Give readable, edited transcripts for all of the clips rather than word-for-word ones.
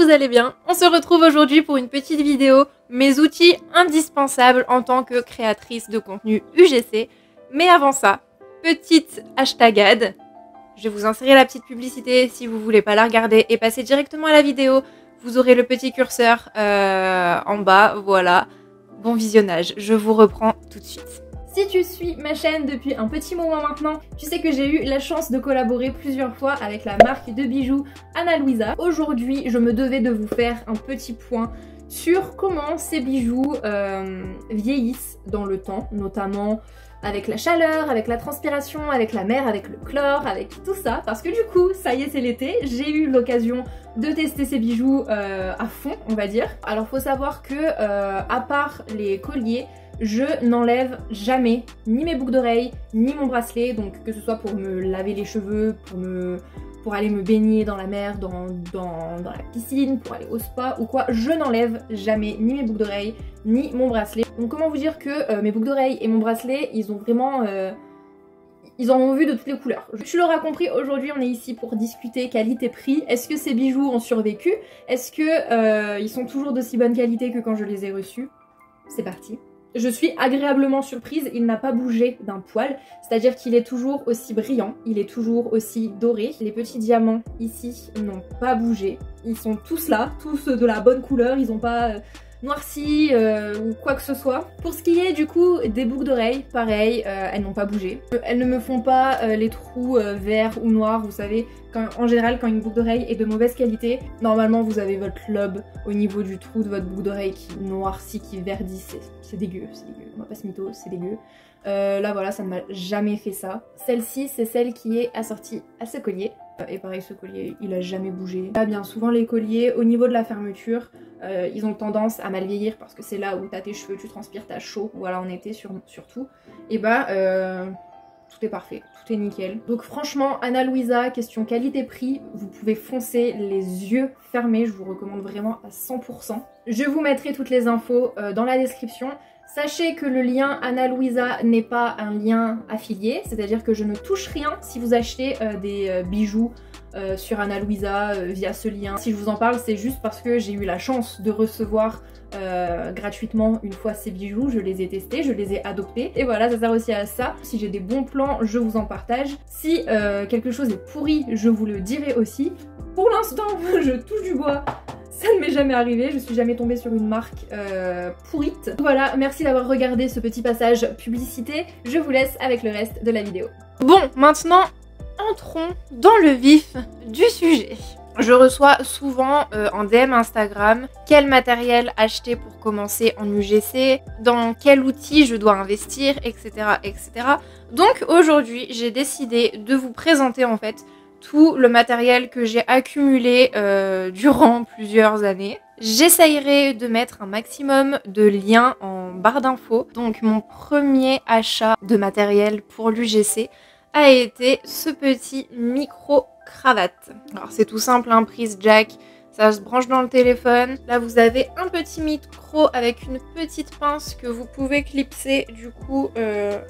vous allez bien. On se retrouve aujourd'hui pour une petite vidéo, mes outils indispensables en tant que créatrice de contenu UGC. Mais avant ça, petite hashtagade. Je vais vous insérer la petite publicité si vous voulez pas la regarder et passer directement à la vidéo. Vous aurez le petit curseur en bas, voilà. Bon visionnage, je vous reprends tout de suite. Si tu suis ma chaîne depuis un petit moment maintenant, tu sais que j'ai eu la chance de collaborer plusieurs fois avec la marque de bijoux Ana Luisa. Aujourd'hui, je me devais de vous faire un petit point sur comment ces bijoux vieillissent dans le temps, notamment avec la chaleur, avec la transpiration, avec la mer, avec le chlore, avec tout ça. Parce que du coup, ça y est, c'est l'été, j'ai eu l'occasion de tester ces bijoux à fond, on va dire. Alors faut savoir que, à part les colliers, je n'enlève jamais ni mes boucles d'oreilles, ni mon bracelet, donc que ce soit pour me laver les cheveux, pour aller me baigner dans la mer, dans la piscine, pour aller au spa ou quoi, je n'enlève jamais ni mes boucles d'oreilles, ni mon bracelet. Donc comment vous dire que mes boucles d'oreilles et mon bracelet, ils ont vraiment... ils en ont vu de toutes les couleurs. Tu l'auras compris, aujourd'hui on est ici pour discuter qualité-prix. Est-ce que ces bijoux ont survécu? Est-ce que ils sont toujours d'aussi bonne qualité que quand je les ai reçus? C'est parti. Je suis agréablement surprise, il n'a pas bougé d'un poil, c'est-à-dire qu'il est toujours aussi brillant, il est toujours aussi doré. Les petits diamants ici n'ont pas bougé, ils sont tous là, tous de la bonne couleur, ils n'ont pas noirci ou quoi que ce soit. Pour ce qui est du coup des boucles d'oreilles, pareil, elles n'ont pas bougé. Elles ne me font pas les trous verts ou noirs, vous savez, en général quand une boucle d'oreille est de mauvaise qualité, normalement vous avez votre lobe au niveau du trou de votre boucle d'oreille qui noircit, qui verdit, c'est dégueu, on va pas se mytho, c'est dégueu. Là voilà, ça ne m'a jamais fait ça. Celle-ci, c'est celle qui est assortie à ce collier. Et pareil, ce collier, il a jamais bougé. Là, bien souvent, les colliers, au niveau de la fermeture, ils ont tendance à mal vieillir parce que c'est là où t'as tes cheveux, tu transpires, t'as chaud, voilà, en été surtout. Et bah, tout est parfait, tout est nickel. Donc franchement, Ana Luisa, question qualité-prix, vous pouvez foncer les yeux fermés, je vous recommande vraiment à 100%. Je vous mettrai toutes les infos dans la description. Sachez que le lien Ana Luisa n'est pas un lien affilié, c'est-à-dire que je ne touche rien si vous achetez des bijoux sur Ana Luisa via ce lien. Si je vous en parle, c'est juste parce que j'ai eu la chance de recevoir gratuitement une fois ces bijoux, je les ai testés, je les ai adoptés et voilà, ça sert aussi à ça. Si j'ai des bons plans, je vous en partage. Si quelque chose est pourri, je vous le dirai aussi. Pour l'instant, je touche du bois. Ça ne m'est jamais arrivé, je suis jamais tombée sur une marque pourrite. Voilà, merci d'avoir regardé ce petit passage publicité. Je vous laisse avec le reste de la vidéo. Bon, maintenant, entrons dans le vif du sujet. Je reçois souvent en DM Instagram quel matériel acheter pour commencer en UGC, dans quel outil je dois investir, etc. etc. Donc aujourd'hui, j'ai décidé de vous présenter en fait tout le matériel que j'ai accumulé durant plusieurs années. J'essayerai de mettre un maximum de liens en barre d'infos. Donc mon premier achat de matériel pour l'UGC a été ce petit micro-cravate. Alors c'est tout simple, hein, prise jack, ça se branche dans le téléphone. Là vous avez un petit micro avec une petite pince que vous pouvez clipser du coup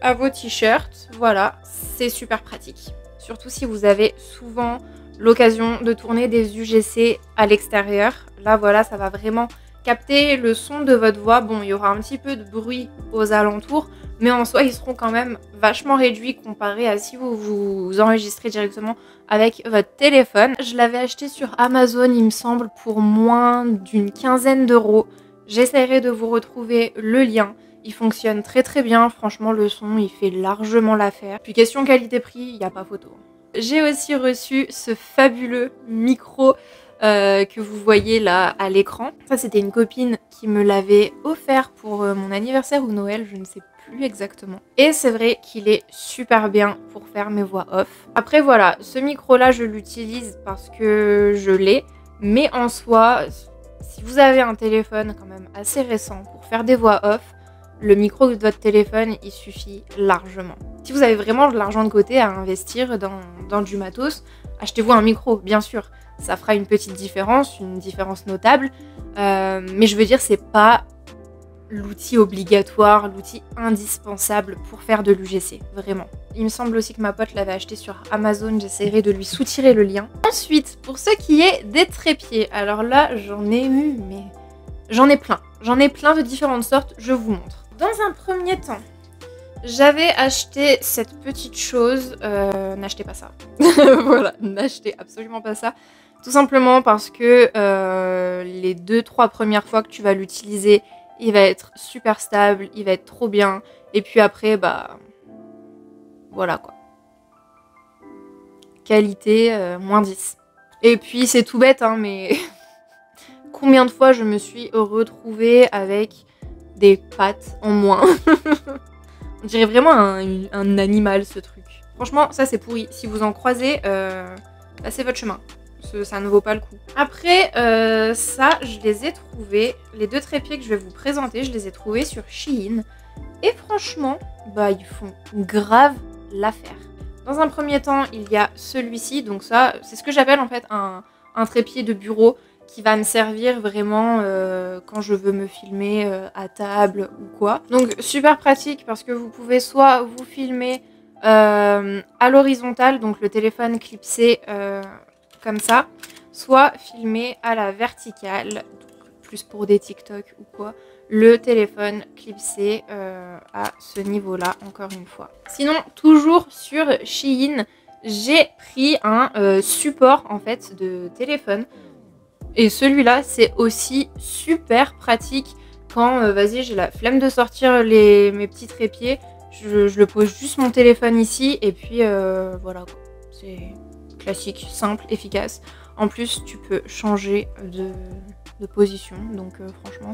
à vos t-shirts. Voilà, c'est super pratique. Surtout si vous avez souvent l'occasion de tourner des UGC à l'extérieur. Là voilà, ça va vraiment capter le son de votre voix. Bon, il y aura un petit peu de bruit aux alentours, mais en soi ils seront quand même vachement réduits comparé à si vous vous enregistrez directement avec votre téléphone. Je l'avais acheté sur Amazon, il me semble, pour moins d'une quinzaine d'euros. J'essaierai de vous retrouver le lien. Il fonctionne très très bien, franchement le son il fait largement l'affaire. Puis question qualité-prix, il n'y a pas photo. J'ai aussi reçu ce fabuleux micro que vous voyez là à l'écran. Ça c'était une copine qui me l'avait offert pour mon anniversaire ou Noël, je ne sais plus exactement. Et c'est vrai qu'il est super bien pour faire mes voix off. Après voilà, ce micro là je l'utilise parce que je l'ai, mais en soi, si vous avez un téléphone quand même assez récent pour faire des voix off, le micro de votre téléphone, il suffit largement. Si vous avez vraiment de l'argent de côté à investir dans du matos, achetez-vous un micro, bien sûr. Ça fera une petite différence, une différence notable. Mais je veux dire, c'est pas l'outil obligatoire, l'outil indispensable pour faire de l'UGC, vraiment. Il me semble aussi que ma pote l'avait acheté sur Amazon, j'essaierai de lui soutirer le lien. Ensuite, pour ce qui est des trépieds, alors là j'en ai eu, mais j'en ai plein. J'en ai plein de différentes sortes, je vous montre. Dans un premier temps, j'avais acheté cette petite chose, n'achetez pas ça. Voilà, n'achetez absolument pas ça. Tout simplement parce que les 2-3 premières fois que tu vas l'utiliser, il va être super stable, il va être trop bien. Et puis après, bah voilà quoi. Qualité, moins 10. Et puis c'est tout bête, hein, mais combien de fois je me suis retrouvée avec des pattes en moins. On dirait vraiment un animal ce truc. Franchement, ça c'est pourri. Si vous en croisez, passez votre chemin. Ça ne vaut pas le coup. Après, ça, je les ai trouvés. Les 2 trépieds que je vais vous présenter, je les ai trouvés sur Shein. Et franchement, bah ils font grave l'affaire. Dans un premier temps, il y a celui-ci. Donc ça, c'est ce que j'appelle en fait un trépied de bureau qui va me servir vraiment quand je veux me filmer à table ou quoi. Donc super pratique parce que vous pouvez soit vous filmer à l'horizontale, donc le téléphone clipsé comme ça, soit filmer à la verticale, donc plus pour des TikTok ou quoi, le téléphone clipsé à ce niveau-là, encore une fois. Sinon, toujours sur Shein, j'ai pris un support en fait de téléphone. Et celui-là, c'est aussi super pratique quand, vas-y, j'ai la flemme de sortir mes petits trépieds. Je le pose juste mon téléphone ici et puis voilà quoi. C'est classique, simple, efficace. En plus, tu peux changer de position, donc franchement,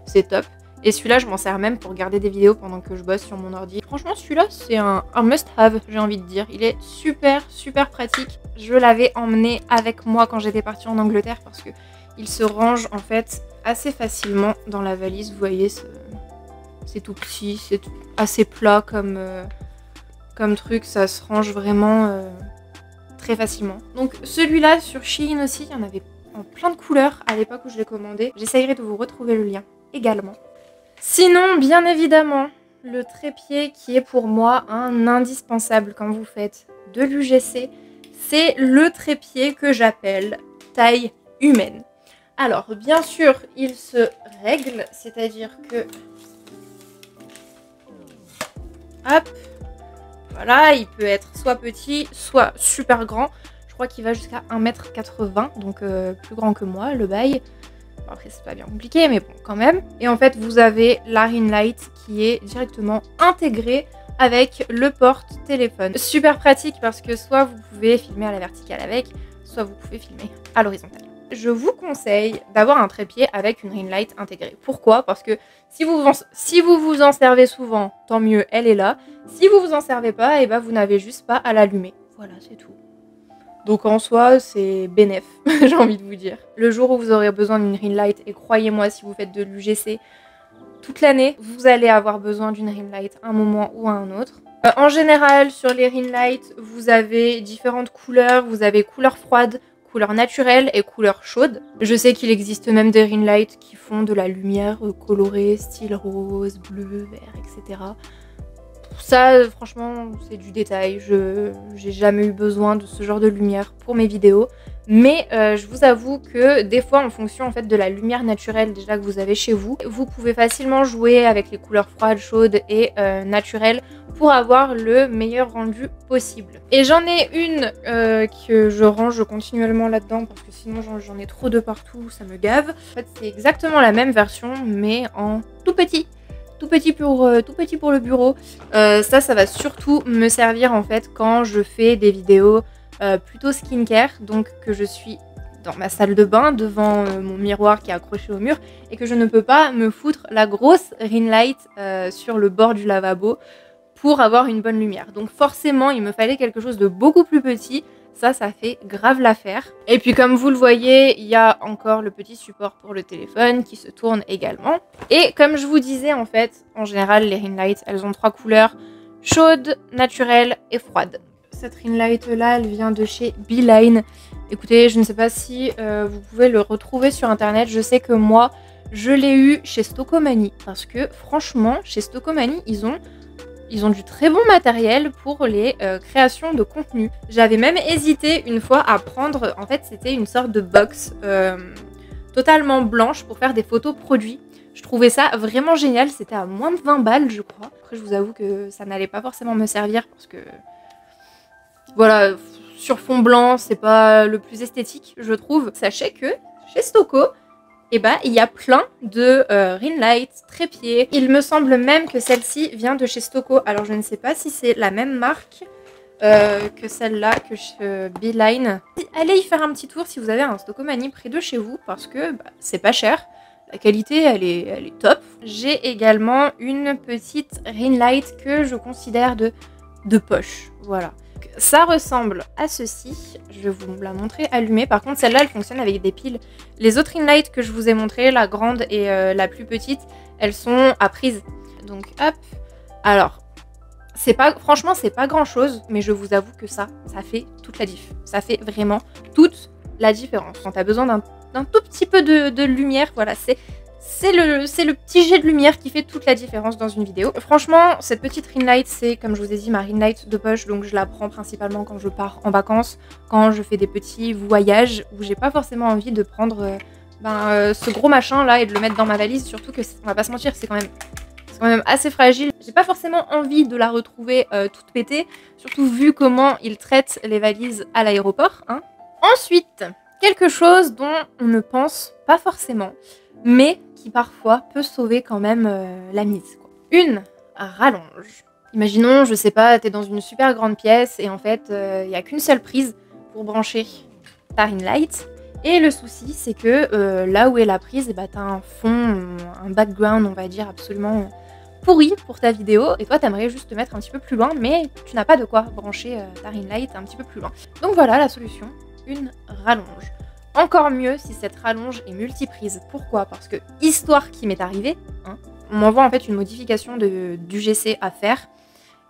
c'est top. Et celui-là, je m'en sers même pour regarder des vidéos pendant que je bosse sur mon ordi. Franchement, celui-là, c'est un must-have, j'ai envie de dire. Il est super, super pratique. Je l'avais emmené avec moi quand j'étais partie en Angleterre parce que il se range en fait assez facilement dans la valise. Vous voyez, c'est tout petit, c'est assez plat comme truc. Ça se range vraiment très facilement. Donc celui-là, sur Shein aussi, il y en avait en plein de couleurs à l'époque où je l'ai commandé. J'essayerai de vous retrouver le lien également. Sinon, bien évidemment, le trépied qui est pour moi un indispensable quand vous faites de l'UGC, c'est le trépied que j'appelle taille humaine. Alors, bien sûr, il se règle, c'est-à-dire que... Hop, voilà, il peut être soit petit, soit super grand. Je crois qu'il va jusqu'à 1,80 m, donc plus grand que moi, le bail. Bon, après, c'est pas bien compliqué, mais bon, quand même. Et en fait, vous avez la ring light qui est directement intégrée avec le porte-téléphone. Super pratique parce que soit vous pouvez filmer à la verticale avec, soit vous pouvez filmer à l'horizontale. Je vous conseille d'avoir un trépied avec une ring light intégrée. Pourquoi? Parce que si vous vous en servez souvent, tant mieux, elle est là. Si vous vous en servez pas, et ben vous n'avez juste pas à l'allumer. Voilà, c'est tout. Donc en soi, c'est bénef, j'ai envie de vous dire. Le jour où vous aurez besoin d'une ring light, et croyez-moi, si vous faites de l'UGC toute l'année, vous allez avoir besoin d'une ring light à un moment ou à un autre. En général, sur les ring lights, vous avez différentes couleurs. Vous avez couleur froide, couleur naturelle et couleur chaude. Je sais qu'il existe même des ring lights qui font de la lumière colorée, style rose, bleu, vert, etc. Ça, franchement, c'est du détail. J'ai jamais eu besoin de ce genre de lumière pour mes vidéos. Mais je vous avoue que des fois, en fonction en fait de la lumière naturelle déjà que vous avez chez vous, vous pouvez facilement jouer avec les couleurs froides, chaudes et naturelles pour avoir le meilleur rendu possible. Et j'en ai une que je range continuellement là-dedans parce que sinon j'en ai trop de partout, ça me gave. En fait, c'est exactement la même version mais en tout petit. Tout petit pour le bureau. Ça va surtout me servir en fait quand je fais des vidéos plutôt skincare, donc que je suis dans ma salle de bain devant mon miroir qui est accroché au mur et que je ne peux pas me foutre la grosse ring light sur le bord du lavabo pour avoir une bonne lumière. Donc forcément il me fallait quelque chose de beaucoup plus petit. Ça fait grave l'affaire. Et puis comme vous le voyez, il y a encore le petit support pour le téléphone qui se tourne également. Et comme je vous disais, en fait, en général, les ring lights, elles ont 3 couleurs: chaude, naturelle et froide. Cette ring light là, elle vient de chez Beeline. Écoutez, je ne sais pas si vous pouvez le retrouver sur internet. Je sais que moi, Je l'ai eu chez Stocomanie parce que franchement, chez Stocomanie, ils ont du très bon matériel pour les créations de contenu. J'avais même hésité une fois à prendre, en fait c'était une sorte de box totalement blanche pour faire des photos produits. Je trouvais ça vraiment génial, c'était à moins de 20 balles je crois. Après je vous avoue que ça n'allait pas forcément me servir parce que voilà, sur fond blanc c'est pas le plus esthétique je trouve. Sachez que chez Stoco, et bah il y a plein de ring lights, trépieds. Il me semble même que celle-ci vient de chez Stoco. Alors je ne sais pas si c'est la même marque que celle-là, que chez Beeline. Allez y faire un petit tour si vous avez un Stocomanie près de chez vous parce que bah, c'est pas cher. La qualité elle est top. J'ai également une petite ring light que je considère de poche. Voilà. Ça ressemble à ceci, je vais vous la montrer allumée. Par contre celle-là elle fonctionne avec des piles. Les autres ring lights que je vous ai montré, la grande et la plus petite, elles sont à prise. Donc hop, alors franchement c'est pas grand chose, mais je vous avoue que ça fait toute la diff. Ça fait vraiment toute la différence. Quand tu as besoin d'un tout petit peu de lumière, voilà, c'est le petit jet de lumière qui fait toute la différence dans une vidéo. Franchement, cette petite ring light, c'est comme je vous ai dit ma ring light de poche, donc je la prends principalement quand je pars en vacances, quand je fais des petits voyages où j'ai pas forcément envie de prendre ce gros machin là et de le mettre dans ma valise, surtout que on va pas se mentir, c'est quand même assez fragile. J'ai pas forcément envie de la retrouver toute pétée, surtout vu comment ils traitent les valises à l'aéroport. Hein. Ensuite, quelque chose dont on ne pense pas forcément, mais qui parfois peut sauver quand même la mise. Quoi. Une rallonge. Imaginons, je sais pas, t'es dans une super grande pièce et en fait, il n'y a qu'une seule prise pour brancher ta ring light. Et le souci, c'est que là où est la prise, bah, t'as un fond, un background, on va dire, absolument pourri pour ta vidéo. Et toi, t'aimerais juste te mettre un petit peu plus loin, mais tu n'as pas de quoi brancher ta ring light un petit peu plus loin. Donc voilà la solution, une rallonge. Encore mieux si cette rallonge est multiprise. Pourquoi? Parce que, histoire qui m'est arrivée, hein, on m'envoie en fait une modification d'UGC à faire.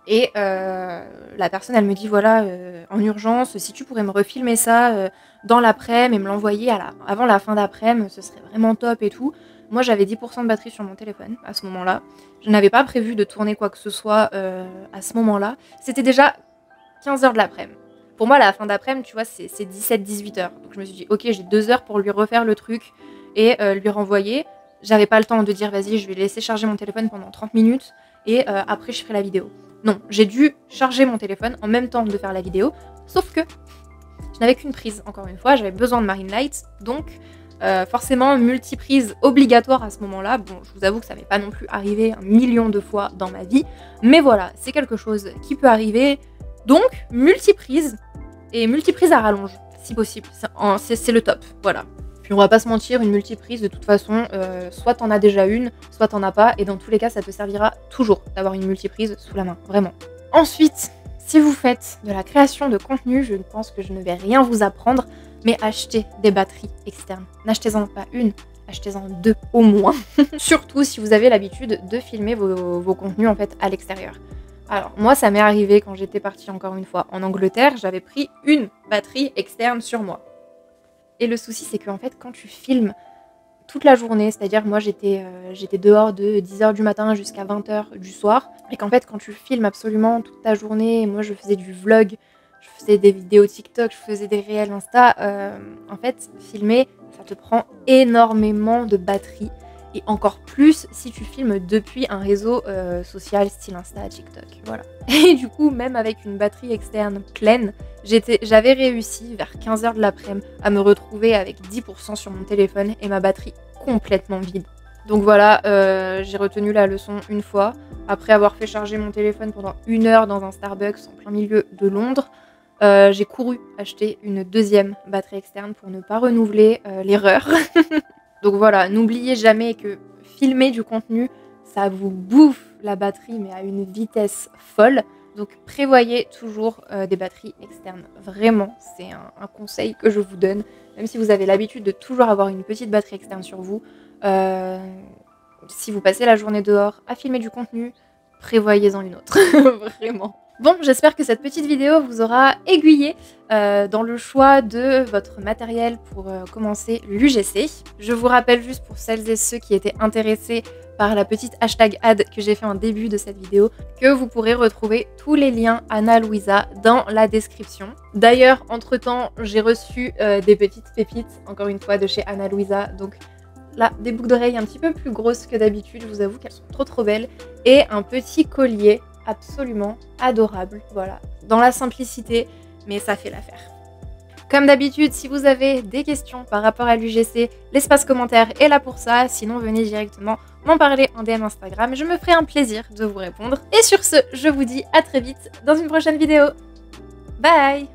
Et la personne, elle me dit, voilà, en urgence, si tu pourrais me refilmer ça dans l'après-midi et me l'envoyer avant la fin d'après-midi, ce serait vraiment top et tout. Moi, j'avais 10% de batterie sur mon téléphone à ce moment-là. Je n'avais pas prévu de tourner quoi que ce soit à ce moment-là. C'était déjà 15 h de l'après-midi. Pour moi, la fin d'après-midi, tu vois, c'est 17-18 h. Donc je me suis dit, ok, j'ai 2 heures pour lui refaire le truc et lui renvoyer. J'avais pas le temps de dire, vas-y, je vais laisser charger mon téléphone pendant 30 minutes et après, je ferai la vidéo. Non, j'ai dû charger mon téléphone en même temps de faire la vidéo, sauf que je n'avais qu'une prise, encore une fois, j'avais besoin de ma ring light, donc forcément multiprise obligatoire à ce moment-là. Bon, je vous avoue que ça m'est pas non plus arrivé 1 million de fois dans ma vie, mais voilà, c'est quelque chose qui peut arriver, donc multiprise, et multiprise à rallonge, si possible, c'est le top, voilà. Puis on va pas se mentir, une multiprise de toute façon, soit t'en as déjà une, soit t'en as pas, et dans tous les cas ça te servira toujours d'avoir une multiprise sous la main, vraiment. Ensuite, si vous faites de la création de contenu, je pense que je ne vais rien vous apprendre, mais achetez des batteries externes. N'achetez-en pas une, achetez-en 2 au moins. Surtout si vous avez l'habitude de filmer vos contenus en fait à l'extérieur. Alors moi ça m'est arrivé quand j'étais partie encore une fois en Angleterre, j'avais pris une batterie externe sur moi. Et le souci, c'est qu'en fait, quand tu filmes toute la journée, c'est-à-dire moi j'étais dehors de 10 h du matin jusqu'à 20 h du soir, et qu'en fait quand tu filmes absolument toute ta journée, moi je faisais du vlog, je faisais des vidéos TikTok, je faisais des réels Insta, en fait filmer ça te prend énormément de batterie, et encore plus si tu filmes depuis un réseau social style Insta, TikTok, voilà. Et du coup, même avec une batterie externe pleine, j'avais réussi vers 15 h de l'après-midi à me retrouver avec 10% sur mon téléphone et ma batterie complètement vide. Donc voilà, j'ai retenu la leçon une fois. Après avoir fait charger mon téléphone pendant 1 heure dans un Starbucks en plein milieu de Londres, j'ai couru acheter une deuxième batterie externe pour ne pas renouveler l'erreur. Donc voilà, n'oubliez jamais que filmer du contenu, ça vous bouffe la batterie, mais à une vitesse folle. Donc prévoyez toujours des batteries externes. Vraiment, c'est un conseil que je vous donne. Même si vous avez l'habitude de toujours avoir une petite batterie externe sur vous, si vous passez la journée dehors à filmer du contenu, prévoyez-en une autre. Vraiment. Bon, j'espère que cette petite vidéo vous aura aiguillé dans le choix de votre matériel pour commencer l'UGC. Je vous rappelle juste pour celles et ceux qui étaient intéressés par la petite hashtag ad que j'ai fait en début de cette vidéo, que vous pourrez retrouver tous les liens Ana Luisa dans la description. D'ailleurs, entre-temps, j'ai reçu des petites pépites, encore une fois, de chez Ana Luisa, donc là, des boucles d'oreilles un petit peu plus grosses que d'habitude, je vous avoue qu'elles sont trop belles, et un petit collier absolument adorable, voilà, dans la simplicité, mais ça fait l'affaire. Comme d'habitude, si vous avez des questions par rapport à l'UGC, l'espace commentaire est là pour ça, sinon venez directement m'en parler en DM Instagram, je me ferai un plaisir de vous répondre. Et sur ce, je vous dis à très vite dans une prochaine vidéo. Bye!